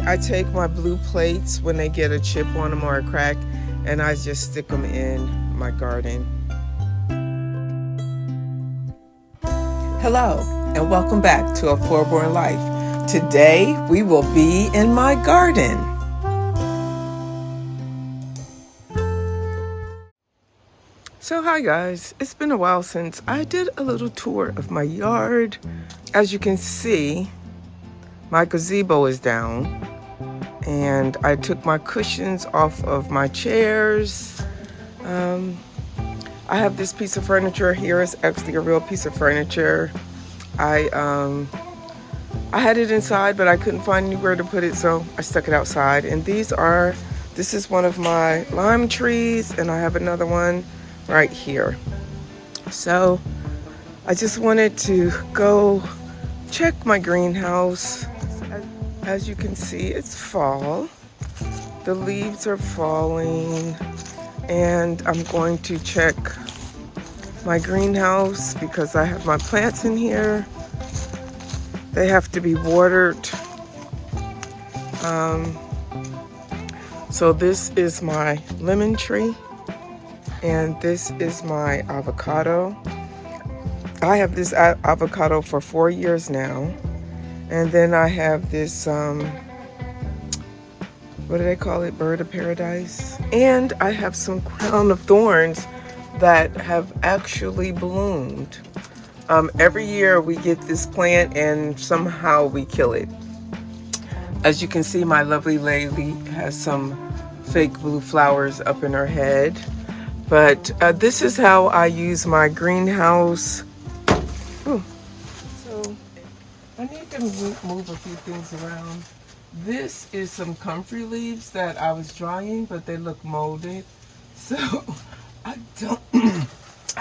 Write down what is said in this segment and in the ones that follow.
I take my blue plates when they get a chip on them or a crack, and I just stick them in my garden. Hello, and welcome back to A Foreborn Life. Today, we will be in my garden. So hi guys, it's been a while since I did a little tour of my yard. As you can see, my gazebo is down and I took my cushions off of my chairs. I have this piece of furniture here. It's actually a real piece of furniture. I had it inside, but I couldn't find anywhere to put it, so I stuck it outside. And this is one of my lime trees, and I have another one right here. So I just wanted to go check my greenhouse. As you can see, it's fall. The leaves are falling, and I'm going to check my greenhouse because I have my plants in here. They have to be watered. So this is my lemon tree, and this is my avocado. I have this avocado for 4 years now. And then I have this, what do they call it? Bird of paradise. And I have some crown of thorns that have actually bloomed. Every year we get this plant and somehow we kill it. As you can see, my lovely lady has some fake blue flowers up in her head. But this is how I use my greenhouse. Ooh. So I need to move a few things around. This is some comfrey leaves that I was drying, but they look molded. So I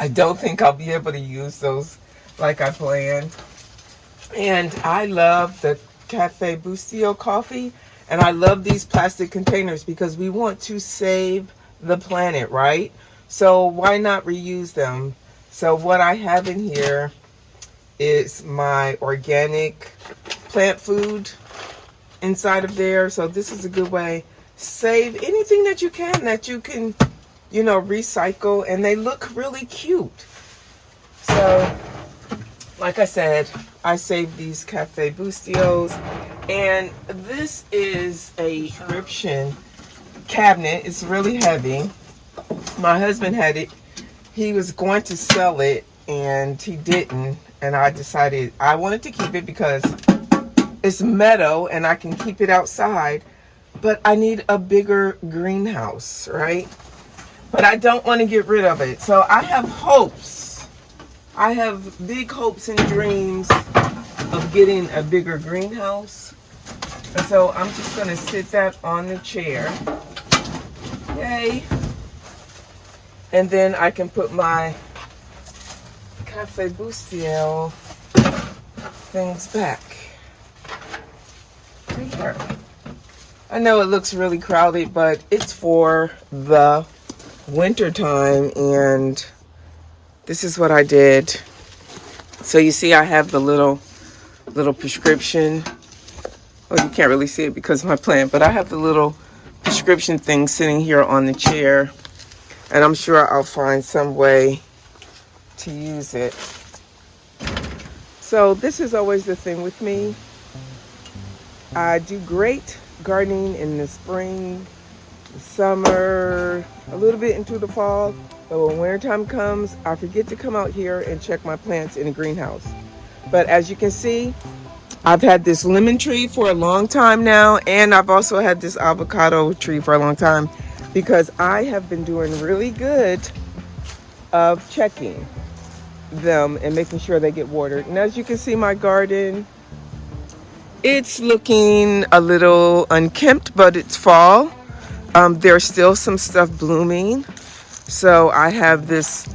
don't think I'll be able to use those like I planned. And I love the Cafe Bustio coffee, and I love these plastic containers because we want to save the planet, right? So why not reuse them? So what I have in here is my organic plant food inside of there. So this is a good way. Save anything that you can, recycle, and they look really cute. So like I said, I saved these Cafe Bustios, and this is a subscription cabinet. It's really heavy. My husband had it. He was going to sell it and he didn't, and I decided I wanted to keep it because it's metal and I can keep it outside, but I need a bigger greenhouse, right? But I don't want to get rid of it. So I have hopes. I have big hopes and dreams of getting a bigger greenhouse. And so I'm just going to sit that on the chair. Yay. And then I can put my Cafe Bustio things back. Right here. I know it looks really crowded, but it's for the winter time, and this is what I did. So you see I have the little prescription. Well, you can't really see it because of my plant, but I have the little prescription thing sitting here on the chair, and I'm sure I'll find some way to use it. So this is always the thing with me. I do great gardening in the spring, the summer, a little bit into the fall, but when wintertime comes, I forget to come out here and check my plants in the greenhouse. But as you can see, I've had this lemon tree for a long time now, and I've also had this avocado tree for a long time because I have been doing really good of checking them and making sure they get watered. And as you can see, my garden, it's looking a little unkempt, but it's fall. There's still some stuff blooming. So I have this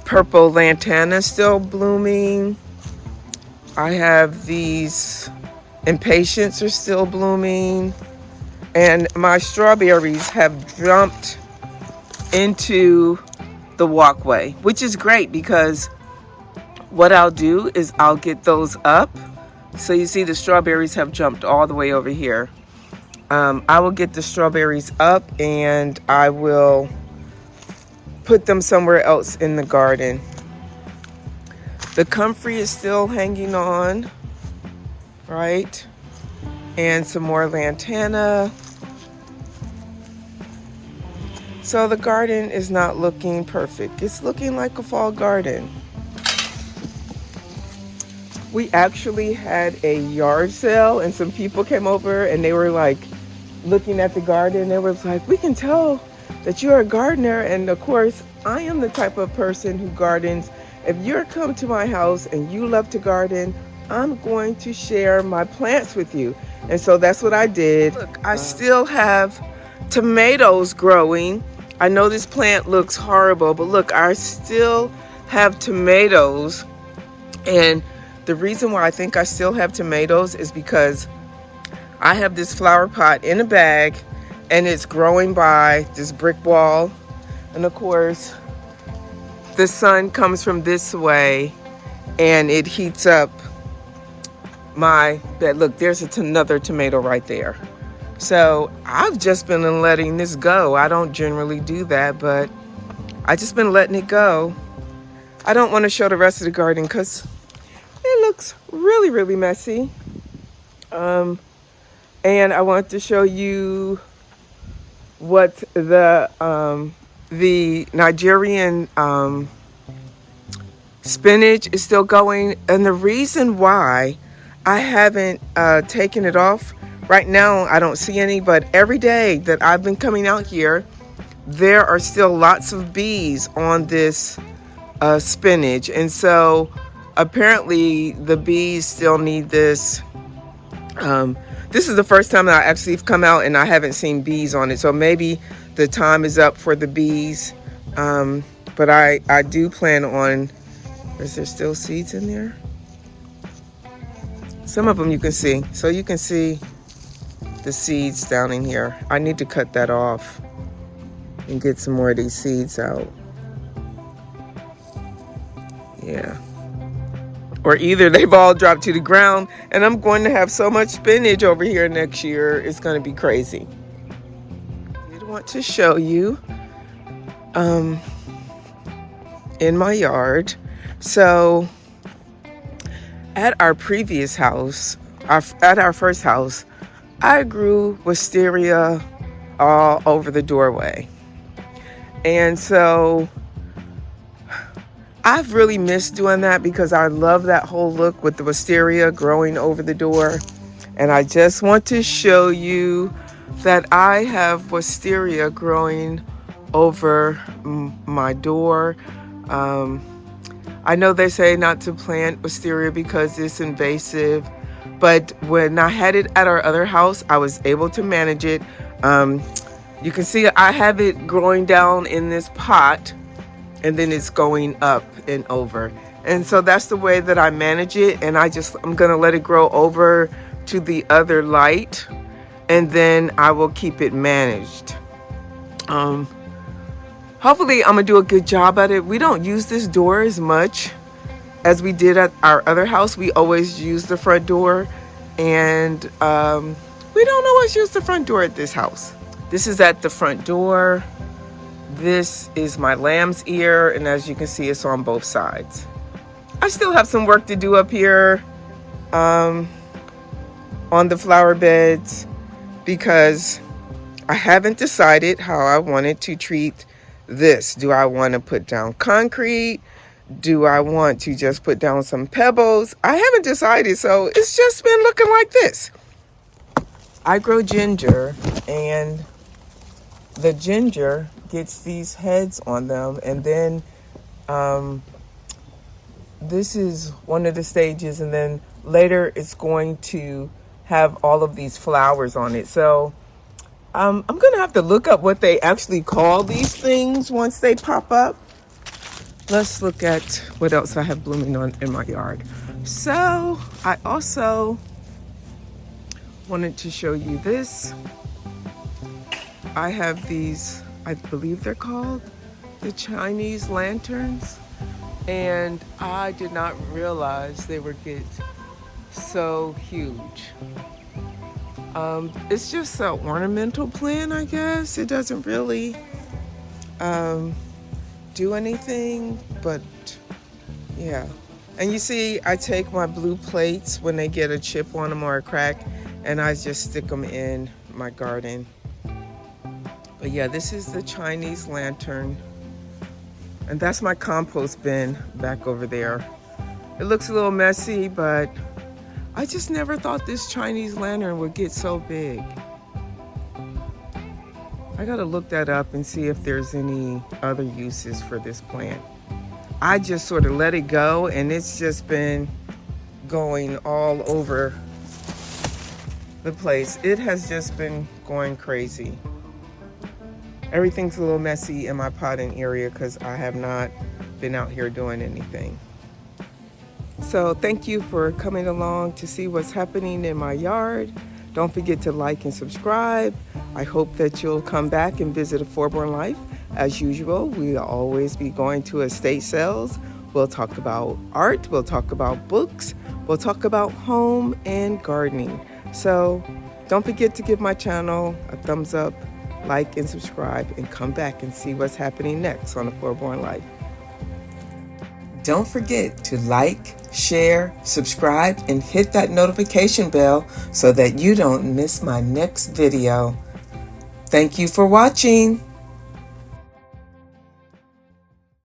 purple lantana still blooming. I have these impatiens are still blooming. And my strawberries have jumped into the walkway, which is great because what I'll do is I'll get those up. So you see the strawberries have jumped all the way over here. I will get the strawberries up and I will put them somewhere else in the garden. The comfrey is still hanging on, right? And some more lantana. So the garden is not looking perfect. It's looking like a fall garden. We actually had a yard sale and some people came over and they were like looking at the garden. They was like, we can tell that you're a gardener. And of course, I am the type of person who gardens. If you're come to my house and you love to garden, I'm going to share my plants with you. And so that's what I did. Look, I still have tomatoes growing. I know this plant looks horrible, but look, I still have tomatoes. And the reason why I think I still have tomatoes is because I have this flower pot in a bag and it's growing by this brick wall. And of course, the sun comes from this way and it heats up my bed. Look, there's another tomato right there. So I've just been letting this go. I don't generally do that, but I just been letting it go. I don't want to show the rest of the garden because it looks really, really messy. And I want to show you what the Nigerian spinach is still going. And the reason why I haven't taken it off right now, I don't see any, but every day that I've been coming out here, there are still lots of bees on this spinach. And so apparently the bees still need this. This is the first time that I actually have come out and I haven't seen bees on it. So maybe the time is up for the bees. But I do plan on, is there still seeds in there? Some of them you can see. So you can see the seeds down in here. I need to cut that off and get some more of these seeds out. Yeah. Or either they've all dropped to the ground and I'm going to have so much spinach over here next year. It's going to be crazy. I did want to show you in my yard. So at our previous house, at our first house, I grew wisteria all over the doorway. And so I've really missed doing that because I love that whole look with the wisteria growing over the door. And I just want to show you that I have wisteria growing over my door. I know they say not to plant wisteria because it's invasive, but when I had it at our other house, I was able to manage it. You can see I have it growing down in this pot and then it's going up and over. And so that's the way that I manage it. And I'm gonna let it grow over to the other light and then I will keep it managed. Hopefully I'm gonna do a good job at it. We don't use this door as much as we did at our other house. We always use the front door and we don't always use the front door at this house. This is at the front door. This is my lamb's ear, and as you can see, it's on both sides. I still have some work to do up here on the flower beds because I haven't decided how I wanted to treat this. Do I want to put down concrete? Do I want to just put down some pebbles? I haven't decided, so it's just been looking like this. I grow ginger, and the ginger gets these heads on them, and then this is one of the stages, and then later it's going to have all of these flowers on it. So I'm gonna have to look up what they actually call these things once they pop up. Let's look at what else I have blooming on in my yard. So I also wanted to show you this. I have these, I believe they're called the Chinese lanterns, and I did not realize they would get so huge. It's just an ornamental plant, I guess. It doesn't really do anything, but yeah. And you see, I take my blue plates when they get a chip on them or a crack, and I just stick them in my garden. But yeah, this is the Chinese lantern. And that's my compost bin back over there. It looks a little messy, but I just never thought this Chinese lantern would get so big. I gotta look that up and see if there's any other uses for this plant. I just sort of let it go, and it's just been going all over the place. It has just been going crazy. Everything's a little messy in my potting area because I have not been out here doing anything. So thank you for coming along to see what's happening in my yard. Don't forget to like and subscribe. I hope that you'll come back and visit A Forborn Life. As usual, we'll always be going to estate sales. We'll talk about art, we'll talk about books, we'll talk about home and gardening. So don't forget to give my channel a thumbs up, like and subscribe, and come back and see what's happening next on A Forborn Life. Don't forget to like, share, subscribe, and hit that notification bell so that you don't miss my next video. Thank you for watching.